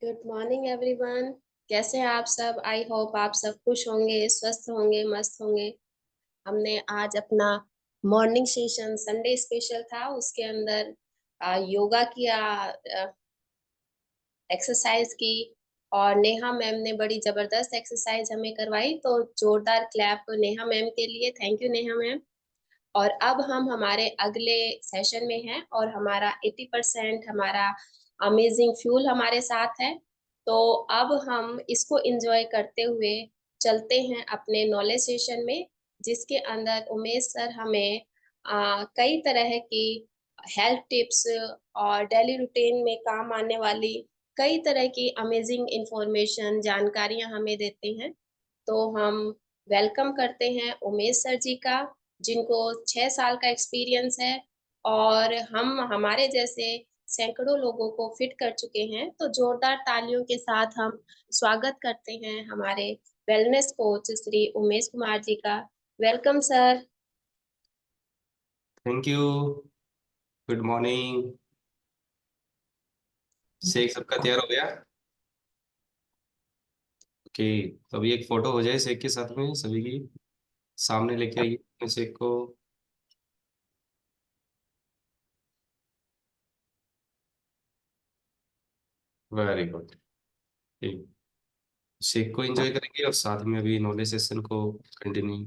Good morning everyone. कैसे हैं आप सब? आई होप आप सब खुश होंगे, स्वस्थ होंगे, मस्त होंगे। हमने आज अपना मॉर्निंग सेशन संडे स्पेशल था, उसके अंदर योगा किया, एक्सरसाइज की। और नेहा मैम ने बड़ी जबरदस्त एक्सरसाइज हमें करवाई, तो जोरदार क्लैप नेहा मैम के लिए। Thank you Neha ma'am. और अब हम हमारे अगले सेशन में हैं और हमारा 80% हमारा अमेजिंग फ्यूल हमारे साथ है। तो अब हम इसको एंजॉय करते हुए चलते हैं अपने नॉलेज सेशन में, जिसके अंदर उमेश सर हमें कई तरह की हेल्थ टिप्स और डेली रूटीन में काम आने वाली कई तरह की अमेजिंग इंफॉर्मेशन जानकारियां हमें देते हैं। तो हम वेलकम करते हैं उमेश सर जी का, जिनको 6 साल का एक्सपीरियंस है और हम हमारे जैसे सैकड़ों लोगों को फिट कर चुके हैं। तो जोरदार तालियों के साथ हम स्वागत करते हैं हमारे वेलनेस कोच श्री उमेश कुमार जी का। Welcome sir. Thank you. Good morning. शेख सबका तैयार हो गया? ओके। तो अभी एक फोटो हो जाए शेख के साथ में सभी की। सामने लेके आइए अपने शेख को। Very good. ठीक। शेख को एंजॉय करेंगे और साथ में अभी नॉलेज सेशन को कंटिन्यू।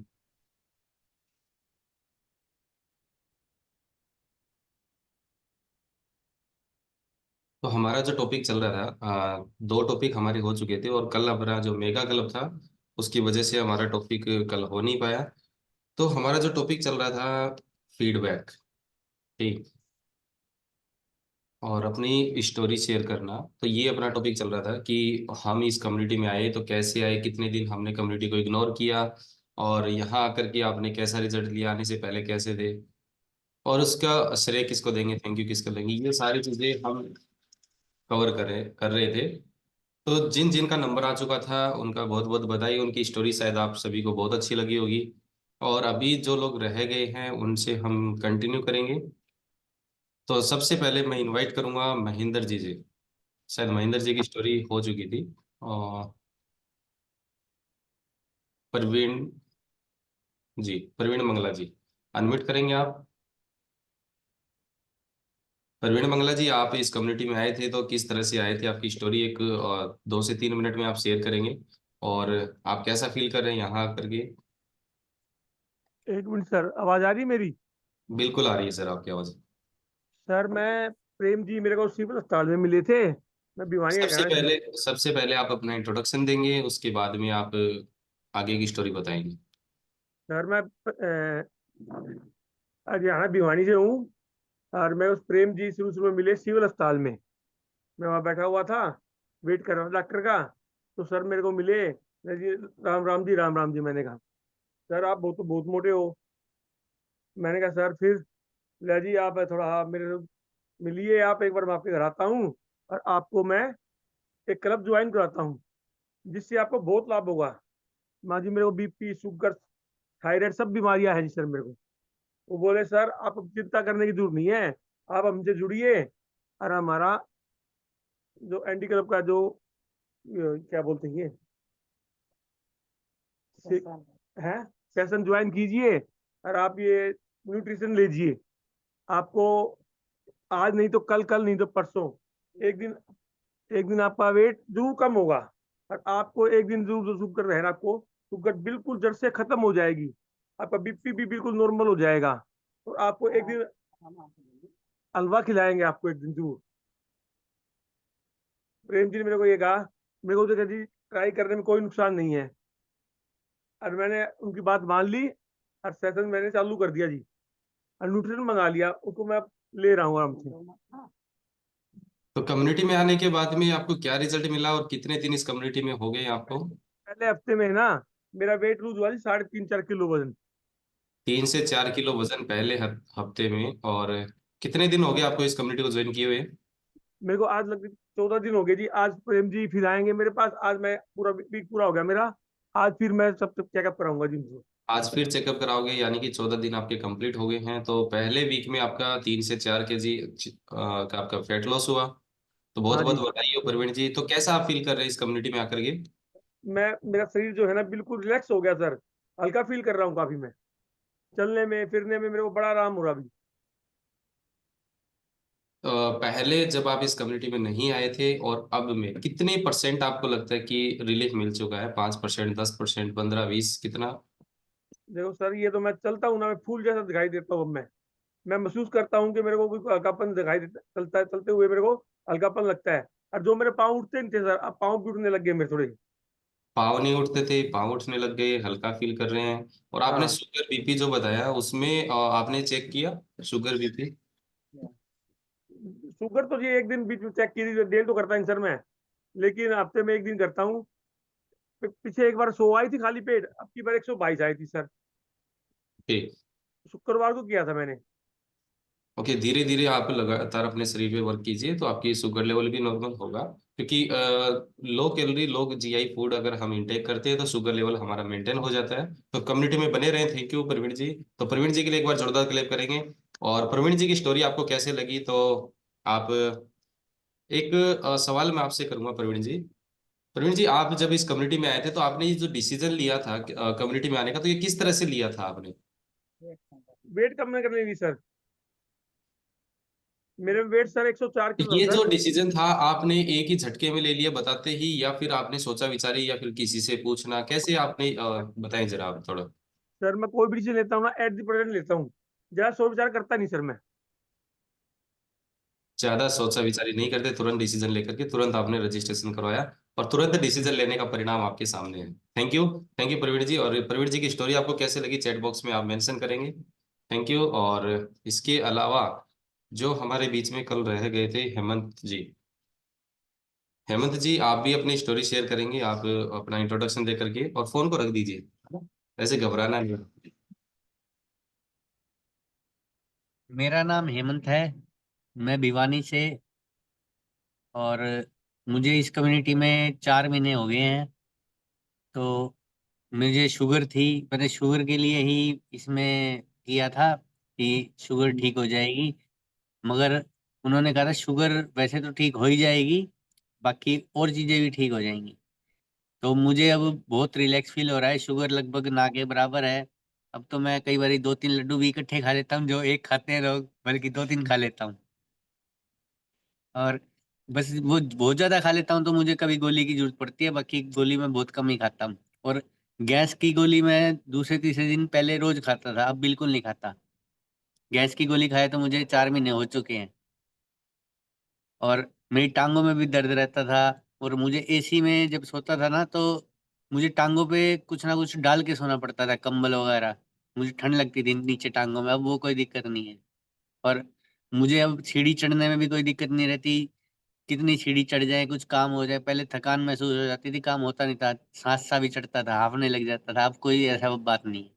तो हमारा जो टॉपिक चल रहा था, दो टॉपिक हमारे हो चुके थे और कल हमारा जो मेगा क्लब था उसकी वजह से हमारा टॉपिक कल हो नहीं पाया। तो हमारा जो टॉपिक चल रहा था फीडबैक। ठीक। और अपनी स्टोरी शेयर करना, तो ये अपना टॉपिक चल रहा था कि हम इस कम्युनिटी में आए तो कैसे आए, कितने दिन हमने कम्युनिटी को इग्नोर किया और यहाँ आकर के आपने कैसा रिजल्ट लिया, आने से पहले कैसे थे और उसका श्रेय किसको देंगे, थैंक यू किसको देंगे, ये सारी चीजें हम कवर कर रहे थे। तो जिन जिन का नंबर आ चुका था उनका बहुत बहुत बधाई, उनकी स्टोरी शायद आप सभी को बहुत अच्छी लगी होगी। और अभी जो लोग रह गए हैं उनसे हम कंटिन्यू करेंगे। तो सबसे पहले मैं इनवाइट करूंगा महेंद्र जी। शायद महेंद्र जी की स्टोरी हो चुकी थी। और प्रवीण जी, प्रवीण मंगला जी, अनम्यूट करेंगे आप? प्रवीण मंगला जी, आप इस कम्युनिटी में आए थे तो किस तरह से आए थे, आपकी स्टोरी एक 2 से 3 मिनट में आप शेयर करेंगे और आप कैसा फील कर रहे हैं यहाँ आकर के? एक मिनट सर, आवाज आ रही है मेरी? बिल्कुल आ रही है सर आपकी आवाज़। सर मैं प्रेम जी मेरे को सिविल अस्पताल में मिले थे। मैं भिवानी सबसे हरियाणा से। पहले सबसे पहले आप अपना इंट्रोडक्शन देंगे, उसके बाद में आप आगे की स्टोरी बताएंगे। सर मैं हरियाणा भिवानी से हूँ। और मैं उस प्रेम जी शुरू शुरू में मिले सिविल अस्पताल में। मैं वहाँ बैठा हुआ था, वेट कर रहा था डॉक्टर का। तो सर मेरे को मिले। मैं जी राम राम जी, राम राम जी। मैंने कहा सर आप बहुत मोटे हो। मैंने कहा सर फिर? ले जी आप थोड़ा आप मेरे से मिलिए, आप एक बार मैं आपके घर आता हूँ और आपको मैं एक क्लब ज्वाइन कराता हूँ, जिससे आपको बहुत लाभ होगा। माँ जी मेरे को बीपी, शुगर, थायराइड सब बीमारियां हैं जी सर मेरे को। वो बोले सर आप चिंता करने की जरूरत नहीं है, आप हमसे जुड़िए और हमारा जो एंटी क्लब का जो क्या बोलते हैं ये है, सेशन ज्वाइन कीजिए और आप ये न्यूट्रिशन लीजिए। आपको आज नहीं तो कल, कल नहीं तो परसों, एक दिन, एक दिन आपका वेट जरूर कम होगा। और आपको एक दिन जरूर जो शुगर रहना, आपको शुगर बिल्कुल जड़ से खत्म हो जाएगी। आपका बीपी भी बिल्कुल नॉर्मल हो जाएगा। और आपको एक दिन हलवा खिलाएंगे, आपको एक दिन जरूर। प्रेम जी ने मेरे को ये कहा, मेरे को तो कहा जी ट्राई करने में कोई नुकसान नहीं है। और मैंने उनकी बात मान ली और सेशन मैंने चालू कर दिया जी। और न्यूट्रिशन मंगा लिया, उसको मैं ले रहा हूँ आराम से। तो कम्युनिटी में आने के बाद में आपको क्या रिजल्ट मिला और कितने दिन इस कम्युनिटी में हो गए आपको? पहले हफ्ते में ना मेरा वेट लूज हुआ जी 3.5 4 किलो वजन। 3 से 4 किलो वजन पहले हफ्ते में। और कितने दिन हो गए आपको इस कम्युनिटी को ज्वाइन किए हुए? मेरे को आज लग 14 दिन हो गए जी। आज प्रेम जी फिर आएंगे मेरे पास। आज मैं पूरा वीक पूरा हो गया मेरा। आज फिर मैं सब चेकअप कराऊंगा जी उनसे। आज फिर चेकअप कराओगे, यानी कि 14 दिन आपके कंप्लीट हो गए हैं। तो पहले वीक में आपका 3 से 4 केजी का आपका फैट लॉस हुआ। तो बहुत हाँ बहुत जी। बधाई हो प्रवीण जी। तो कैसा आप फील कर रहे हैं इस कम्युनिटी में आकर के? मेरा शरीर जो है ना बिल्कुल रिलैक्स हो गया सर। हल्का फील कर रहा हूँ काफी मैं। चलने में फिरने में मेरे को बड़ा आराम हो रहा अभी। पहले जब आप इस कम्युनिटी में नहीं आए थे और अब में कितने परसेंट आपको लगता है कि रिलीफ मिल चुका है? 5%, 10%, 15, 20, कितना? देखो सर, ये तो मैं चलता हूँ ना, मैं फूल जैसा दिखाई देता हूँ अब मैं महसूस करता हूँ कि मेरे को कोई हल्कापन दिखाई देता, चलता है, चलते हुए मेरे को हल्कापन लगता है। और जो मेरे पाँव उठते नहीं थे सर, अब पाँव भी उठने लग गए मेरे थोड़े। पाँव नहीं उठते थे, पाँव उठने लग गए, हल्का फील कर रहे हैं। और आपने हाँ। शुगर बीपी जो बताया उसमें आपने चेक किया शुगर बीपी? शुगर तो जी एक दिन बीच में चेक की थी, डेली तो करता नहीं सर मैं, लेकिन हफ्ते में एक दिन करता हूँ। पीछे एक बार 100 आई थी खाली पेट, अब की बार 122 आई थी सर। ठीक। शुक्रवार को किया था मैंने। ओके, धीरे धीरे आप लगातार अपने शरीर पे वर्क कीजिए तो आपकी शुगर लेवल भी नॉर्मल होगा, क्योंकि low calorie low GI food अगर हम इंटेक करते हैं तो शुगर लेवल हमारा मेंटेन हो जाता है। तो कम्युनिटी में बने रहें। थैंक यू प्रवीण जी। तो प्रवीण जी के लिए एक बार जोरदार क्लैप करेंगे। और प्रवीण जी की स्टोरी आपको कैसे लगी, तो आप एक सवाल मैं आपसे करूंगा प्रवीण जी। प्रवीण जी, आप जब इस कम्युनिटी में आए थे तो आपने ये जो डिसीजन लिया था कम्युनिटी में आने का, तो ये किस तरह से लिया था आपने? वेट कम करने की सर। मेरे वेट सर 104 तो किलो ये था जो सर। डिसीजन था आपने एक ही झटके में ले लिया बताते ही, या फिर आपने सोचा विचारी, या फिर किसी से पूछना, कैसे आपने बताएं जरा आप थोड़ा। सर मैं कोई भी डिसीजन लेता हूँ ना, एट दी प्रेजेंट लेता हूँ। ज्यादा सोच विचार करता नहीं सर मैं। ज्यादा सोचा विचारी नहीं करते, तुरंत डिसीजन लेकर के तुरंत आपने रजिस्ट्रेशन करवाया और तुरंत डिसीजन लेने का परिणाम आपके सामने है। Thank you. Thank you Praveen ji. और प्रवीण जी की स्टोरी आपको कैसे लगी चैट बॉक्स में आप मेंशन करेंगे। Thank you. और इसके अलावा जो हमारे बीच में कल रह गए थे हेमंत जी। हेमंत जी, आप भी अपनी स्टोरी शेयर करेंगे? आप अपना इंट्रोडक्शन दे करके और फोन को रख दीजिए, ऐसे घबराना नहीं। मेरा नाम हेमंत है। मैं भिवानी से, और मुझे इस कम्युनिटी में 4 महीने हो गए हैं। तो मुझे शुगर थी, मैंने शुगर के लिए ही इसमें किया था कि शुगर ठीक हो जाएगी। मगर उन्होंने कहा था शुगर वैसे तो ठीक हो ही जाएगी, बाकी और चीज़ें भी ठीक हो जाएंगी। तो मुझे अब बहुत रिलैक्स फील हो रहा है। शुगर लगभग ना के बराबर है। अब तो मैं कई बार 2-3 लड्डू भी इकट्ठे खा लेता हूँ, जो एक खाते हैं लोग, बल्कि 2-3 खा लेता हूँ। और बस वो बहुत ज्यादा खा लेता हूँ तो मुझे कभी गोली की जरूरत पड़ती है, बाकी गोली मैं बहुत कम ही खाता हूँ। और गैस की गोली मैं दूसरे तीसरे दिन पहले रोज खाता था, अब बिल्कुल नहीं खाता। गैस की गोली खाए तो मुझे 4 महीने हो चुके हैं। और मेरी टांगों में भी दर्द रहता था। और मुझे एसी में जब सोता था ना, तो मुझे टांगों पे कुछ ना कुछ डाल के सोना पड़ता था, कंबल वगैरह। मुझे ठंड लगती थी नीचे टांगों में, अब वो कोई दिक्कत नहीं है। और मुझे अब सीढ़ी चढ़ने में भी कोई दिक्कत नहीं रहती। कितनी सीढ़ी चढ़ जाए, कुछ काम हो जाए, पहले थकान महसूस हो जाती थी, काम होता नहीं था, सांस सा भी चढ़ता था, हांफने लग जाता था। अब कोई ऐसा बात नहीं है।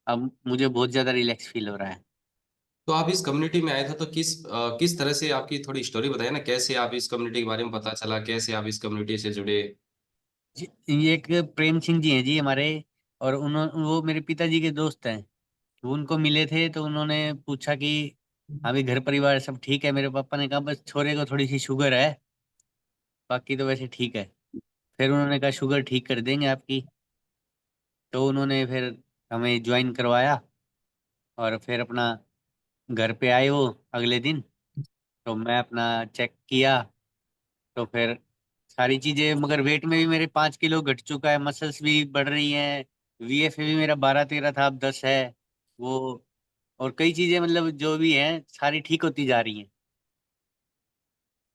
अब मुझे बहुत ज्यादा रिलैक्स फील हो रहा है। तो आप इस कम्युनिटी में आए थे तो किस तरह से, आपकी थोड़ी स्टोरी बताइए ना, कैसे आप इस कम्युनिटी के बारे में पता चला, कैसे आप इस कम्युनिटी से जुड़े? ये एक प्रेम सिंह जी हैं जी हमारे, और उन्होंने, वो मेरे पिताजी के दोस्त हैं। वो उनको मिले थे तो उन्होंने पूछा कि अभी घर परिवार सब ठीक है। मेरे पापा ने कहा बस छोरे को थोड़ी सी शुगर है, बाकी तो वैसे ठीक है। फिर उन्होंने कहा शुगर ठीक कर देंगे आपकी। तो उन्होंने फिर हमें ज्वाइन करवाया, और फिर अपना घर पे आए वो अगले दिन। तो मैं अपना चेक किया, तो फिर सारी चीजें, मगर वेट में भी मेरे 5 किलो घट चुका है, मसल्स भी बढ़ रही हैं। वीएफए भी मेरा 12-13 था, अब 10 है वो। और कई चीजें मतलब जो भी हैं सारी ठीक होती जा रही हैं।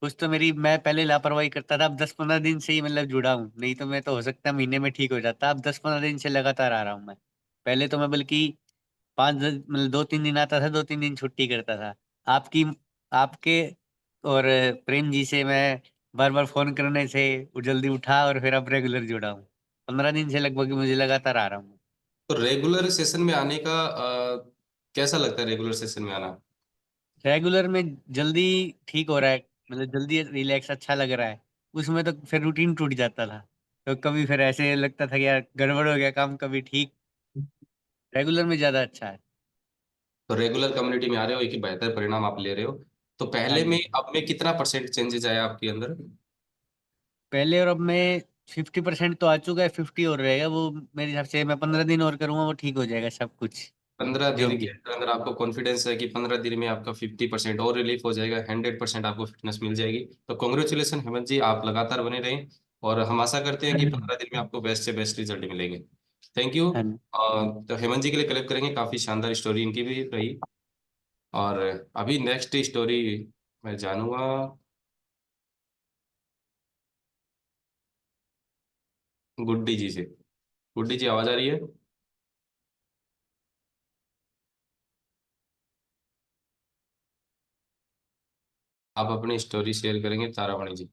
कुछ तो मेरी, मैं पहले लापरवाही करता था, अब 10-15 दिन से ही मतलब जुड़ा हूँ, नहीं तो मैं तो हो सकता है महीने में ठीक हो जाता। अब 10-15 दिन से लगातार आ रहा हूँ मैं। पहले तो मैं बल्कि मतलब 2-3 दिन आता था, 2-3 दिन छुट्टी करता था। आपकी आपके और प्रेम जी से मैं बार बार फोन करने से वो जल्दी उठा, और फिर अब रेगुलर जुड़ा हूँ। 15 दिन से लगभग मुझे लगातार आ रहा हूँ। तो रेगुलर सेशन में आने का कैसा लगता है, रेगुलर सेशन में आना? रेगुलर में जल्दी ठीक हो रहा है, मतलब जल्दी रिलैक्स अच्छा लग रहा है। उसमें तो फिर रूटीन टूट जाता था, तो कभी फिर ऐसे लगता था कि यार गड़बड़ हो गया काम, कभी ठीक। रेगुलर में ज्यादा अच्छा है। तो रेगुलर कम्युनिटी में आ रहे हो, एक ही बेहतर परिणाम आप ले रहे हो। तो हाँ पहले जी। में अब में कितना परसेंट चेंजेस आया आपके अंदर? पहले और अब में 50% तो आ चुका है, 50 और रहेगा वो। मेरे हिसाब से मैं 15 दिन और करूंगा, वो ठीक हो जाएगा सब कुछ। 15 जो दिन के भी अंदर अगर आपको कॉन्फिडेंस है कि 15 दिन में आपका 50% और रिलीफ हो जाएगा, 100% आपको फिटनेस मिल जाएगी, तो कॉन्ग्रेचुलेसन हेमंत जी, आप लगातार बने रहें और हम आशा करते हैं कि 15 दिन में आपको बेस्ट से बेस्ट रिजल्ट मिलेंगे। Thank you. हाँ। तो हेमंत जी के लिए क्लिप करेंगे, काफी शानदार स्टोरी इनकी भी रही। और अभी नेक्स्ट स्टोरी मैं जानूंगा गुड्डी जी से। गुड्डी जी, आवाज आ रही है? आप अपनी स्टोरी शेयर करेंगे तारामणि जी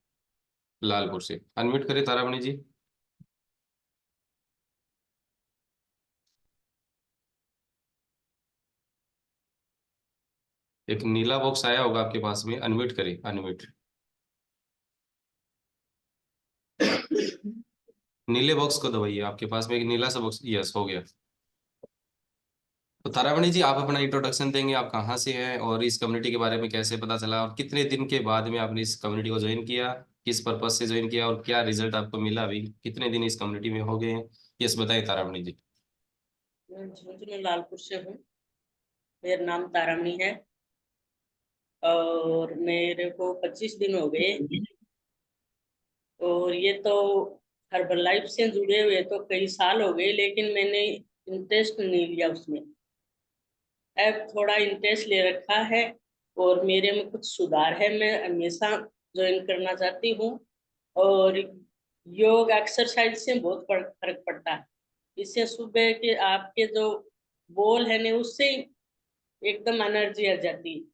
लालपुर से। अनम्यूट करें तारामणि जी। एक नीला बॉक्स आया होगा आपके पास में, अनम्यूट करें, अनम्यूट। नीले बॉक्स को दबाइए, आपके पास में एक नीला सा बॉक्स, यस हो गया। तो तारामणि जी, आप अपना इंट्रोडक्शन देंगे, आप कहाँ से हैं और इस कम्युनिटी के बारे में कैसे पता चला और कितने दिन के बाद में आपने इस कम्युनिटी को ज्वाइन किया, किस पर्पज से ज्वाइन किया और क्या रिजल्ट आपको मिला, अभी कितने दिन इस कम्युनिटी में हो गए हैं, यस बताएं तारामणि जी। मैं लालपुर से हूँ। मेरा नाम तारामणि है और मेरे को 25 दिन हो गए। और ये तो हर्बल लाइफ से जुड़े हुए तो कई साल हो गए, लेकिन मैंने इंटरेस्ट नहीं लिया उसमें। अब थोड़ा इंटरेस्ट ले रखा है और मेरे में कुछ सुधार है। मैं हमेशा ज्वाइन करना चाहती हूँ। और योग एक्सरसाइज से बहुत फर्क पड़ता है। इससे सुबह के आपके जो बोल है ना, उससे एकदम एनर्जी आ जाती है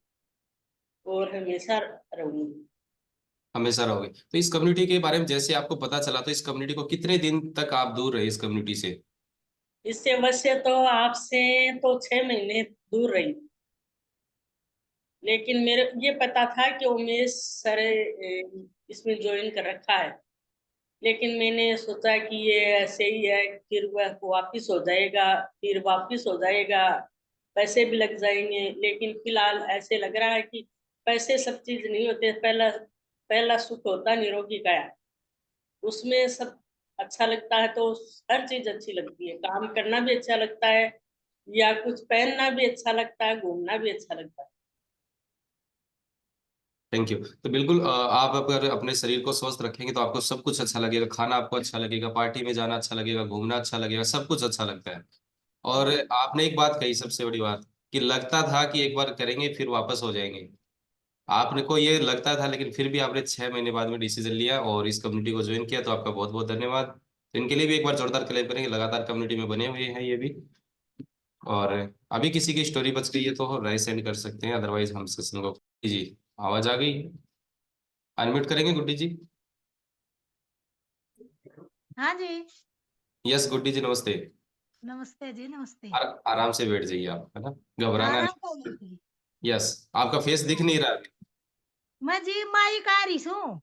और हमेशा रहूंगी। हमेशा रहोगे। तो इस कम्युनिटी के बारे में जैसे आपको पता चला, तो इस कम्युनिटी को कितने दिन तक आप दूर रहे इस कम्युनिटी से? इससे वैसे तो आपसे तो 6 महीने दूर रही, लेकिन मेरे ये पता था कि उमेश सर इसमें ज्वाइन कर रखा है। लेकिन मैंने सोचा कि ये ऐसे ही है, फिर वह वापिस हो जाएगा, फिर वापिस हो जाएगा, पैसे भी लग जाएंगे। लेकिन फिलहाल ऐसे लग रहा है कि पैसे सब चीज नहीं होते। पहला पहला सुख होता निरोगी काया, उसमें सब अच्छा लगता है तो हर चीज अच्छी लगती है। काम करना भी अच्छा लगता है, या कुछ पहनना भी अच्छा लगता है, घूमना भी अच्छा लगता है। Thank you. तो बिल्कुल आप अगर अपने शरीर को स्वस्थ रखेंगे तो आपको सब कुछ अच्छा लगेगा, खाना आपको अच्छा लगेगा, पार्टी में जाना अच्छा लगेगा, घूमना अच्छा लगेगा, सब कुछ अच्छा लगता है। और हाँ। आपने एक बात कही, सबसे बड़ी बात, कि लगता था कि एक बार करेंगे फिर वापस हो जाएंगे। आपने को ये लगता था, लेकिन फिर भी आपने 6 महीने बाद में डिसीजन लिया और इस कम्युनिटी को ज्वाइन किया, तो आपका बहुत बहुत धन्यवाद। तो इनके लिए भी एक बार जोरदार क्लेम करेंगे, लगातार कम्युनिटी में बने हुए हैं ये भी। और अभी किसी की स्टोरी बच गई है तो राइट सेंड कर सकते हैं, अदरवाइज हम सेशन को। जी, आवाज आ गई? अनम्यूट करेंगे गुड्डी जी। हाँ जी। यस गुड्डी जी, नमस्ते। नमस्ते जी, नमस्ते। आराम से बैठ जाइए आप, है ना, घबराना आराम नहीं। कर लीजिए। यस, आपका फेस दिख नहीं रहा अभी। मैं जी माई का रही हूँ।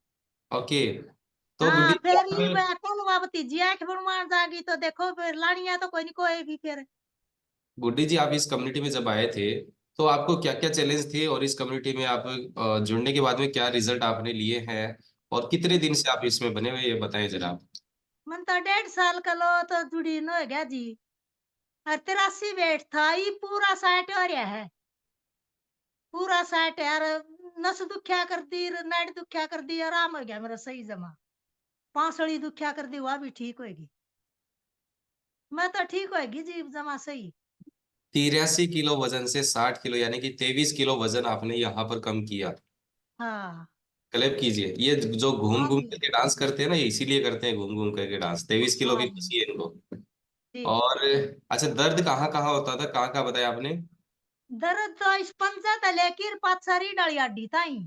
ओके। तो गुड्डी हाँ, जी फिर ये आप, कल वापती जिया के बनवान जागी तो देखो फिर लानिया तो कोई नहीं कोई भी फिर। गुड्डी जी आप इस कम्युनिटी में जब आए थे तो आपको क्या क्या चैलेंज थे, और इस कम्युनिटी में आप जुड़ने के बाद में क्या रिजल्ट आपने लिए हैं, और कितने दिन से आप इसमें बने हुए, ये बताएं जरा आप। मन तो 1.5 साल का लो तो जुड़ी न हो गया जी। और 83 वेट था, ये पूरा 60 हो रहा है। पूरा 60 यार। नस दुख्या कर दी, नाड़ दुख्या कर दी, आराम हो गया मेरा सही जमा। पांसड़ी दुख्या कर दी, वह भी ठीक होगी। मैं तो ठीक होगी जी जमा सही। 83 किलो वजन से 60 किलो, यानी कि 23 किलो वजन आपने यहाँ पर कम किया। हाँ। क्लैप कीजिए। ये जो घूम हाँ घूम जी। करके डांस करते हैं ना, ये इसीलिए करते हैं, घूम घूम करके डांस। 23 किलो हाँ की जी। खुशी है इनको। जी। और अच्छा, दर्द कहाँ कहाँ होता था, कहाँ कहाँ बताया आपने? दर्द तो इस पंजा तले की पाछारी डाली हड्डी ताई।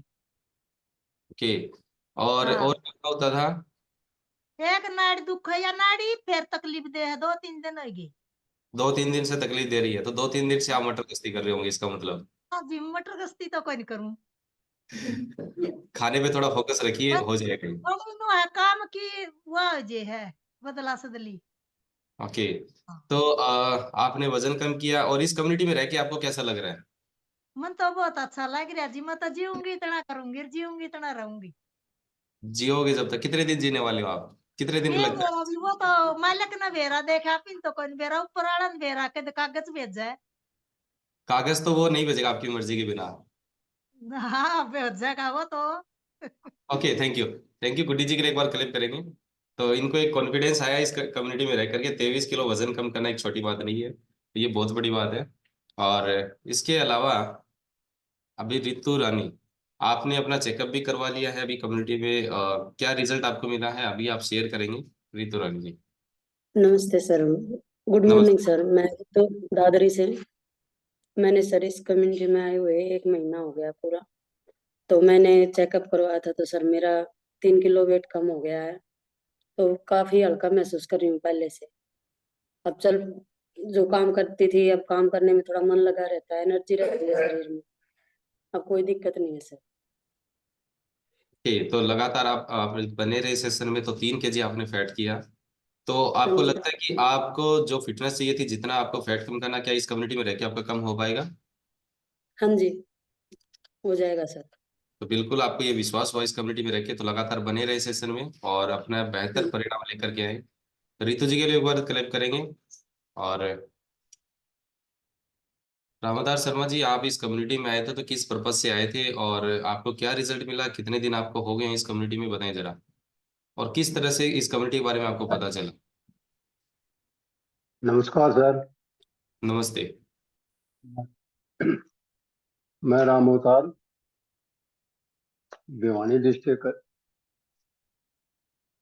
ओके। और हाँ। क्या होता था? एक नाड़ी दुख है या नाड़ी फिर तकलीफ दे है, 2-3 दिन होगी। 2-3 दिन से तकलीफ दे रही है, तो 2-3 दिन से आप हाँ। मटर गश्ती कर रहे होंगे, इसका मतलब। हाँ जी, मटर गश्ती तो कोई नहीं करूं। खाने पे थोड़ा फोकस रखिए, बस हो जाएगा। थोड़ी नो है काम की, वह जे है बदला सदली। ओके। हाँ। तो आपने वजन कम किया, और इस कम्युनिटी में रह के आपको कैसा लग रहा है? मन तो बहुत अच्छा लग रहा जी। मैं तो जीऊंगी इतना करूंगी, जीऊंगी इतना रहूंगी। जियोगे जब तक? कितने दिन जीने वाले हो आप? कितने दिन ये लग जाए? वो तो मालिक ने भेरा देखा, पिन तो कौन भेरा, ऊपर वाला ने भेरा के कागज भेजा है। कागज तो वो नहीं भेजेगा आपकी मर्जी के बिना। हाँ भेज जाएगा वो तो। Okay, thank you. Thank you, Guddi ji के लिए एक बार क्लिप करेंगे। तो इनको एक कॉन्फिडेंस आया इस कम्युनिटी में रह करके। 23 किलो वजन कम करना एक छोटी बात नहीं है, तो ये बहुत बड़ी बात है। और इसके अलावा अभी रितु रानी, आपने अपना चेकअप भी करवा लिया है अभी कम्युनिटी में, क्या रिजल्ट आपको मिला है अभी आप शेयर करेंगे, रितु रानी जी? नमस्ते सर, गुड मॉर्निंग नमस्ते। सर। मैं तो दादरी से। मैंने सर इस कम्युनिटी में आए हुए 1 महीना हो गया पूरा। तो मैंने चेकअप करवाया था तो सर मेरा 3 किलो वेट कम हो गया है। तो काफी हल्का महसूस कर रही हूँ पहले से। अब चल, जो काम करती थी अब काम करने में थोड़ा मन लगा रहता है, एनर्जी रहती है शरीर में। अब कोई दिक्कत नहीं है सर। तो लगातार आप बने रहे सेशन में, तो 3 kg आपने फैट किया। तो हाँ आपको जी। लगता है कि आपको जो फिटनेस चाहिए थी, जितना आपको फैट कम करना, क्या इस कम्युनिटी में रह के आपका कम हो पाएगा? हाँ जी, हो जाएगा सर। तो बिल्कुल आपको ये विश्वास हुआ इस कम्युनिटी में रह के, तो लगातार बने रहे सेशन में और अपना हाँ बेहतर जी। परिणाम लेकर के आए। तो रितु जी के लिए एक बार क्लैप करेंगे। और रामाधार शर्मा जी, आप इस कम्युनिटी में आए थे तो किस पर्पज से आए थे, और आपको क्या रिजल्ट मिला? कितने दिन आपको हो गए हैं इस कम्युनिटी में, बताएं जरा। और किस तरह से इस कम्युनिटी के बारे में आपको पता चला? नमस्कार सर। नमस्ते। मैं राम अवतार, भिवानी डिस्ट्रिक्ट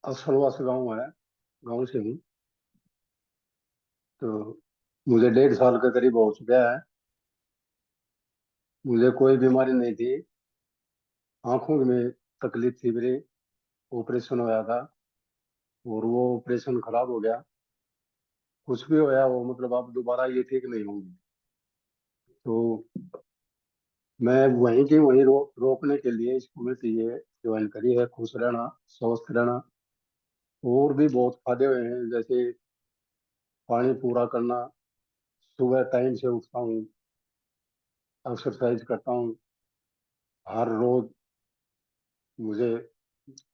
असलवास गांव है, गांव से हूँ। तो मुझे 1.5 साल के करीब हो चुका है। मुझे कोई बीमारी नहीं थी, आंखों में तकलीफ थी मेरी। ऑपरेशन होया था और वो ऑपरेशन खराब हो गया। कुछ भी होया वो, मतलब अब दोबारा ये ठीक नहीं होंगी। तो मैं वहीं की वहीं रोकने के लिए इस कमेटी ये ज्वाइन करी है। खुश रहना, स्वस्थ रहना, और भी बहुत फायदे हुए हैं। जैसे पानी पूरा करना, सुबह टाइम से उठता हूँ, एक्सरसाइज करता हूँ हर रोज। मुझे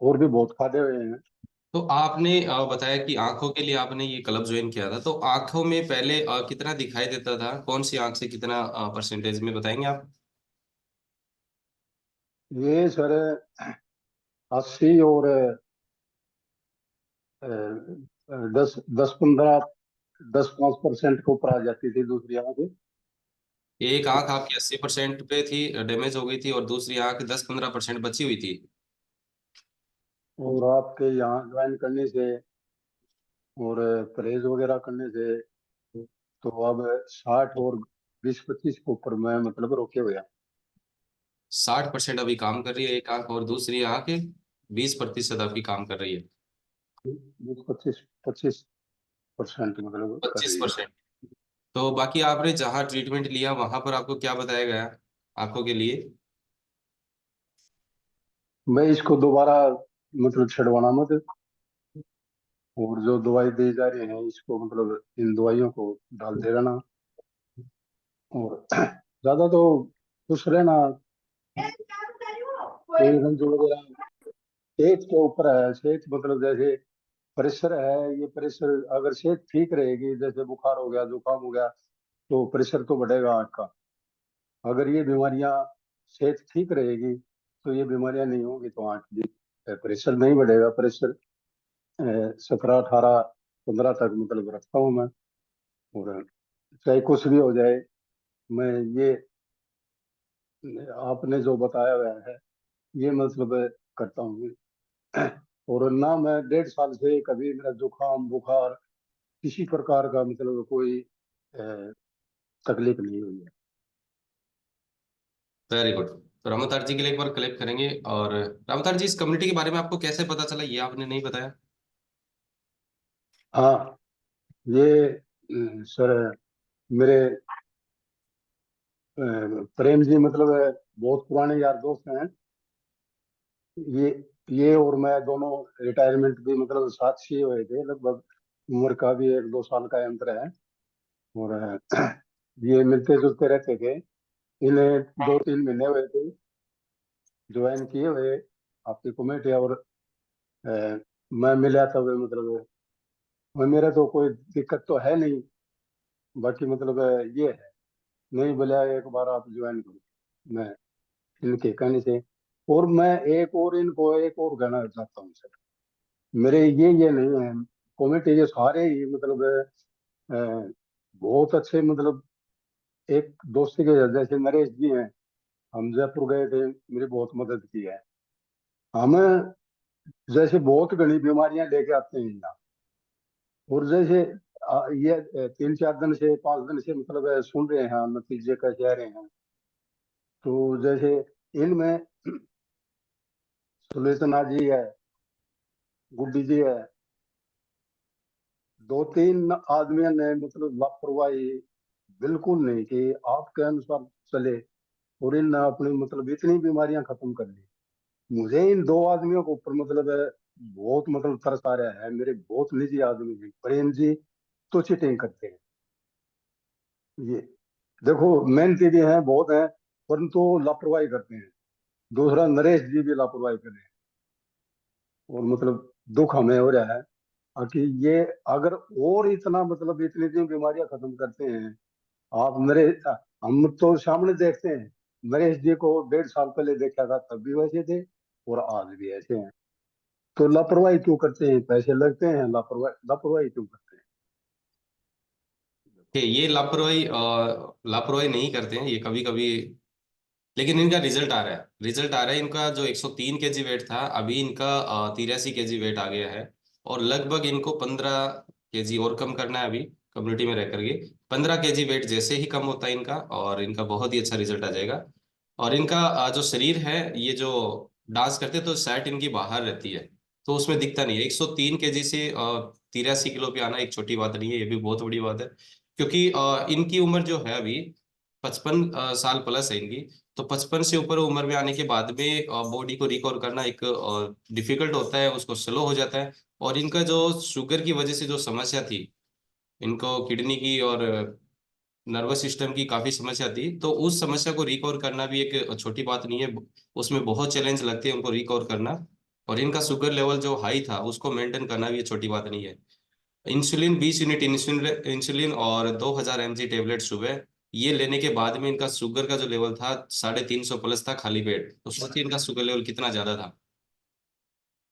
और भी बहुत फायदे हुए हैं। तो आपने बताया कि आंखों के लिए आपने ये क्लब ज्वाइन किया था, तो आंखों में पहले कितना दिखाई देता था? कौन सी आंख से कितना परसेंटेज में बताएंगे आप? ये सर 80 और 10-15, 10-5% के ऊपर आ जाती थी दूसरी आंख। एक आंख आपकी 80% पे थी, डैमेज हो गई थी, और दूसरी आंख 10-15% बची हुई थी। और आपके यहाँ ज्वाइन करने से और परहेज वगैरह करने से तो अब 60 और 20-25 के ऊपर मैं मतलब रोके हुए हैं। 60% अभी काम कर रही है एक आंख, और दूसरी आंख 20% आपकी काम कर रही है। 20-25% मतलब कर पच्चीस रही है। परसेंट तो बाकी आपने जहाँ ट्रीटमेंट लिया वहां पर आपको क्या बताया गया आंखों के लिए? मैं इसको दोबारा मतलब छड़वाना मत, और जो दवाई दी जा रही है इसको मतलब इन दवाइयों को डालते रहना, और ज्यादा तो खुश रहना। टेंशन जो वगैरह सेहत के ऊपर है। सेहत मतलब जैसे प्रेशर है, ये प्रेशर अगर सेहत ठीक रहेगी, जैसे बुखार हो गया, जुकाम हो गया, तो प्रेशर तो बढ़ेगा आँख का। अगर ये बीमारियां सेहत ठीक रहेगी तो ये बीमारियां नहीं होगी, तो आँख की प्रेशर नहीं बढ़ेगा। प्रेशर 17-18-15 तक मतलब रखता हूँ मैं। और चाहे कुछ भी हो जाए, मैं ये आपने जो बताया हुआ है ये मतलब करता हूँ। और ना मैं 1.5 साल से कभी मेरा जुकाम बुखार किसी प्रकार का मतलब कोई अ, तकलीफ नहीं हुई है। Very good. तो रामतार जी के लिए एक बार क्लिप करेंगे। और रामतार जी, इस कम्युनिटी के बारे में आपको कैसे पता चला, ये आपने नहीं बताया? हाँ, ये सर मेरे प्रेम जी मतलब बहुत पुराने यार दोस्त हैं। ये ये और मैं दोनों रिटायरमेंट भी मतलब साथ ही हुए थे। लगभग उम्र का भी 1-2 साल का अंतर है। और ये मिलते जुलते रहते थे। इन्हें 2-3 महीने हुए थे ज्वाइन किए हुए आपकी कमेटी, और मैं मिला था वे, मतलब मेरा तो कोई दिक्कत तो है नहीं, बाकी मतलब ये है, नहीं बोला एक बार आप ज्वाइन करो, मैं इनके कहने से। और मैं इनको एक और कहना चाहता हूँ सर, मेरे ये नहीं है, कमेटी ये सारे ही मतलब अ, बहुत अच्छे, मतलब एक दोस्ती के जैसे नरेश जी हैं, हम जयपुर गए थे, मेरी बहुत मदद की है। हम जैसे बहुत घनी बीमारियां लेके आते हैं यहाँ, और जैसे ये 3-4 दिन से 5 दिन से मतलब सुन रहे हैं नतीजे कैसे आ रहे हैं, तो जैसे इनमें सुलोचना जी है, गुड्डी जी है, 2-3 आदमियों ने मतलब लापरवाही बिल्कुल नहीं कि आपके अनुसार चले, और इन अपनी मतलब इतनी बीमारियां खत्म कर ली। मुझे इन 2 आदमियों के ऊपर मतलब बहुत मतलब तरस आ रहा है, मेरे बहुत निजी आदमी हैं, प्रेम जी तो चीटिंग करते हैं, ये देखो मेहनती भी हैं बहुत हैं, परंतु लापरवाही करते हैं। दूसरा नरेश जी भी लापरवाही कर रहे हैं, और मतलब दुख हमें हो रहा है कि ये अगर और इतना मतलब इतनी इतनी बीमारियां खत्म करते हैं। आप नरेश, हम तो सामने देखते हैं, नरेश जी को 1.5 साल पहले देखा था तब भी वैसे थे, और आज भी ऐसे हैं, तो लापरवाही क्यों करते हैं? पैसे लगते हैं, लापरवाही लापरवाही क्यों करते हैं? कि ये लापरवाही नहीं करते हैं ये कभी कभी, लेकिन इनका रिजल्ट आ रहा है, रिजल्ट आ रहा है। इनका जो 103 केजी वेट था, अभी इनका 83 केजी वेट आ गया है, और लगभग इनको 15 केजी और कम करना है अभी कम्युनिटी में रह करके। 15 केजी वेट जैसे ही कम होता है इनका, और इनका बहुत ही अच्छा रिजल्ट आ जाएगा। और इनका जो शरीर है, ये जो डांस करते हैं तो सैट इनकी बाहर रहती है, तो उसमें दिखता नहीं है। 103 केजी से 83 किलो पे आना एक छोटी बात नहीं है, ये भी बहुत बड़ी बात है। क्योंकि इनकी उम्र जो है अभी 55 साल प्लस है इनकी। तो 55 से ऊपर उम्र में आने के बाद में बॉडी को रिकवर करना एक डिफिकल्ट होता है, उसको स्लो हो जाता है। और इनका जो शुगर की वजह से जो समस्या थी, इनको किडनी की और नर्वस सिस्टम की काफी समस्या थी, तो उस समस्या को रिकवर करना भी एक छोटी बात नहीं है। उसमें बहुत चैलेंज लगते हैं उनको रिकवर करना। और इनका शुगर लेवल जो हाई था उसको मेंटेन करना भी एक छोटी बात नहीं है। इंसुलिन 20 यूनिट इंसुलिन इंसुलिन और 2000 mg टेबलेट सुबह, ये लेने के बाद में इनका शुगर का जो लेवल था 350 प्लस था खाली पेट, तो सोचिए इनका शुगर लेवल कितना ज्यादा था।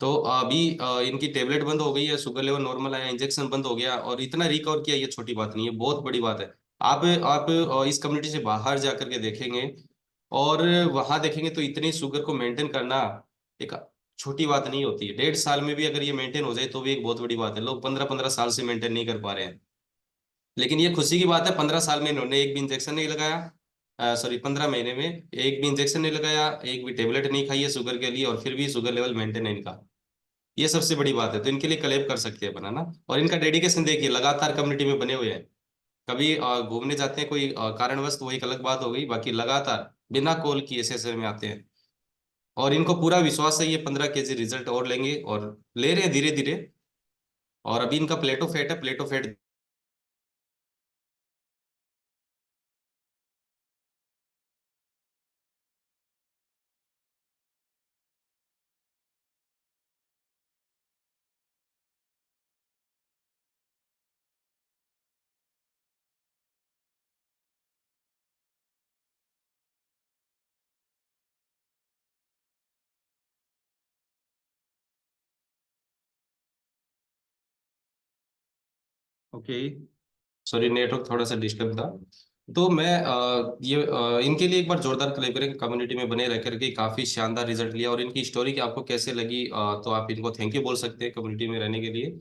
तो अभी इनकी टेबलेट बंद हो गई है, शुगर लेवल नॉर्मल आया, इंजेक्शन बंद हो गया, और इतना रिकवर किया, ये छोटी बात नहीं है, बहुत बड़ी बात है। आप इस कम्युनिटी से बाहर जा करके देखेंगे, और वहां देखेंगे तो इतनी शुगर को मेंटेन करना एक छोटी बात नहीं होती है। 1.5 साल में भी अगर ये मेंटेन हो जाए तो भी एक बहुत बड़ी बात है। लोग 15-15 साल से मेंटेन नहीं कर पा रहे हैं, लेकिन ये खुशी की बात है 15 साल में इन्होंने एक भी इंजेक्शन नहीं लगाया, सॉरी 15 महीने में एक भी इंजेक्शन नहीं लगाया, एक भी टेबलेट नहीं खाई है शुगर के लिए, और फिर भी शुगर लेवल मेंटेन है इनका। ये सबसे बड़ी बात है, तो इनके लिए क्लेम कर सकते हैं बनाना। और इनका डेडिकेशन देखिए, लगातार कम्युनिटी में बने हुए हैं। कभी घूमने जाते हैं कोई कारणवश तो वो एक अलग बात हो गई, बाकी लगातार बिना कॉल किए सेशन में आते हैं। और इनको पूरा विश्वास है ये 15 केजी रिजल्ट और लेंगे, और ले रहे हैं धीरे धीरे। और अभी इनका प्लेटो फैट है, प्लेटो फैट ओके, सॉरी नेटवर्क थोड़ा सा डिस्टर्ब था। तो मैं इनके लिए एक बार जोरदार क्लेम करें, कम्युनिटी में बने रह करके काफी शानदार रिजल्ट लिया। और इनकी स्टोरी की आपको कैसे लगी, तो आप इनको थैंक यू बोल सकते हैं कम्युनिटी में रहने के लिए।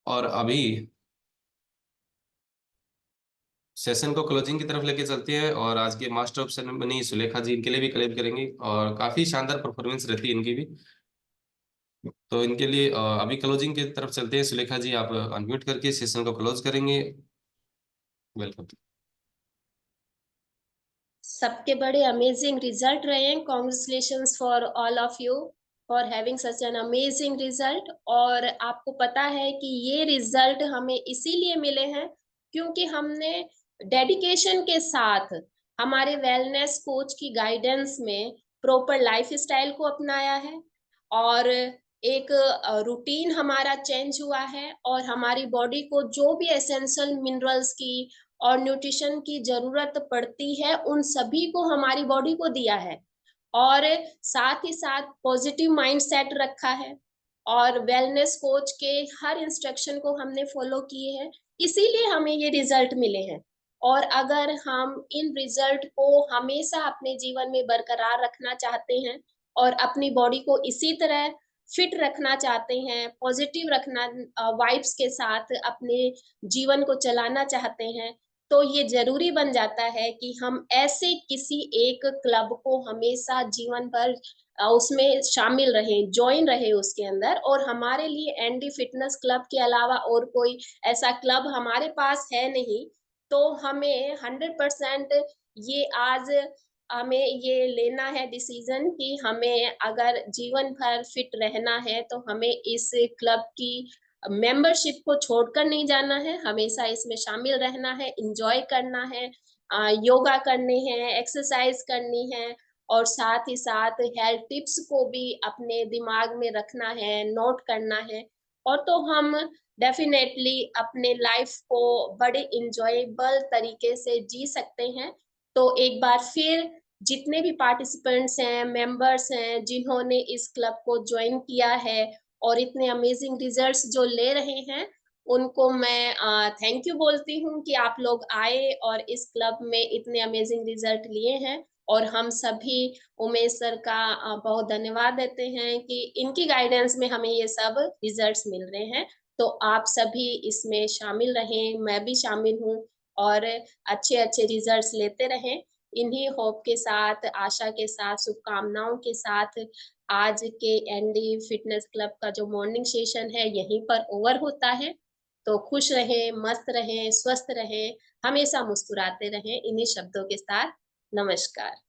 और अभी सेशन को क्लोजिंग की तरफ लेके चलते हैं, और आज के मास्टर ऑफ सेरेमनी सुलेखा जी, इनके लिए भी क्लेम करेंगे, और काफी शानदार परफॉर्मेंस रहती है इनकी भी। तो इनके लिए अभी क्लोजिंग की तरफ चलते हैं। सुलेखा जी आप अनम्यूट करके सेशन को क्लोज करेंगे। वेलकम। सबके बड़े अमेजिंग रिजल्ट रहे हैं। Congratulations for all of you for having such an amazing result. और आपको पता है कि ये रिजल्ट हमें इसीलिए मिले हैं क्योंकि हमने डेडिकेशन के साथ हमारे वेलनेस कोच की गाइडेंस में प्रॉपर लाइफस्टाइल को अपनाया है और एक रूटीन हमारा चेंज हुआ है और हमारी बॉडी को जो भी एसेंशियल मिनरल्स की और न्यूट्रिशन की जरूरत पड़ती है उन सभी को हमारी बॉडी को दिया है और साथ ही साथ पॉजिटिव माइंडसेट रखा है और वेलनेस कोच के हर इंस्ट्रक्शन को हमने फॉलो किए हैं, इसीलिए हमें ये रिजल्ट मिले हैं। और अगर हम इन रिजल्ट को हमेशा अपने जीवन में बरकरार रखना चाहते हैं और अपनी बॉडी को इसी तरह फिट रखना चाहते हैं, पॉजिटिव रखना, वाइब्स के साथ अपने जीवन को चलाना चाहते हैं, तो ये जरूरी बन जाता है कि हम ऐसे किसी एक क्लब को हमेशा जीवन भर उसमें शामिल रहें, ज्वाइन रहे उसके अंदर। और हमारे लिए एनडी फिटनेस क्लब के अलावा और कोई ऐसा क्लब हमारे पास है नहीं, तो हमें 100% ये आज हमें ये लेना है डिसीजन कि हमें अगर जीवन भर फिट रहना है तो हमें इस क्लब की मेंबरशिप को छोड़कर नहीं जाना है, हमेशा इसमें शामिल रहना है, एंजॉय करना है, योगा करने हैं, एक्सरसाइज करनी है और साथ ही साथ हेल्थ टिप्स को भी अपने दिमाग में रखना है, नोट करना है। और तो हम डेफिनेटली अपने लाइफ को बड़े इंजॉयबल तरीके से जी सकते हैं। तो एक बार फिर जितने भी पार्टिसिपेंट्स हैं, मेंबर्स हैं, जिन्होंने इस क्लब को ज्वाइन किया है और इतने अमेजिंग रिजल्ट्स जो ले रहे हैं, उनको मैं थैंक यू बोलती हूँ कि आप लोग आए और इस क्लब में इतने अमेजिंग रिजल्ट लिए हैं। और हम सभी उमेश सर का बहुत धन्यवाद देते हैं कि इनकी गाइडेंस में हमें ये सब रिजल्ट्स मिल रहे हैं। तो आप सभी इसमें शामिल रहें, मैं भी शामिल हूँ और अच्छे अच्छे रिजल्ट्स लेते रहें। इन्हीं होप के साथ, आशा के साथ, शुभकामनाओं के साथ आज के एनडी फिटनेस क्लब का जो मॉर्निंग सेशन है यहीं पर ओवर होता है। तो खुश रहें, मस्त रहें, स्वस्थ रहें, हमेशा मुस्कुराते रहें। इन्हीं शब्दों के साथ नमस्कार।